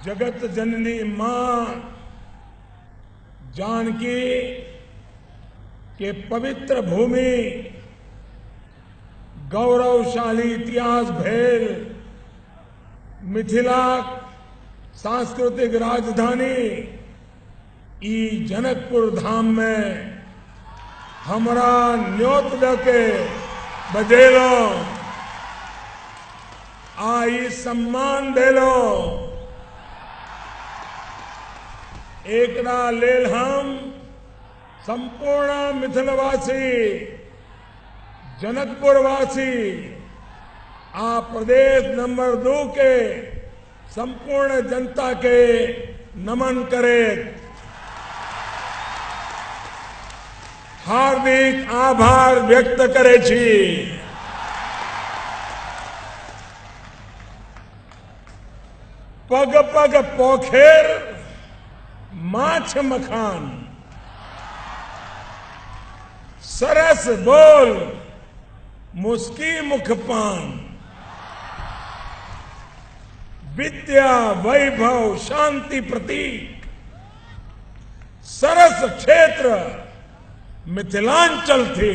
जगत जननी मां जानकी के पवित्र भूमि गौरवशाली इतिहास भेल मिथिला सांस्कृतिक राजधानी ई जनकपुर धाम में हमरा न्योत के बजेलो आई सम्मान देलो। एकरा लेल हम संपूर्ण मिथिलवासी जनकपुरवासी आ प्रदेश नंबर 2 के संपूर्ण जनता के नमन करे, हार्दिक आभार व्यक्त करे छी। पग पग पोखेर माछ मखान, सरस बोल मुस्की मुखपान, विद्या वैभव शांति प्रतीक, सरस क्षेत्र मिथिलांचल थी।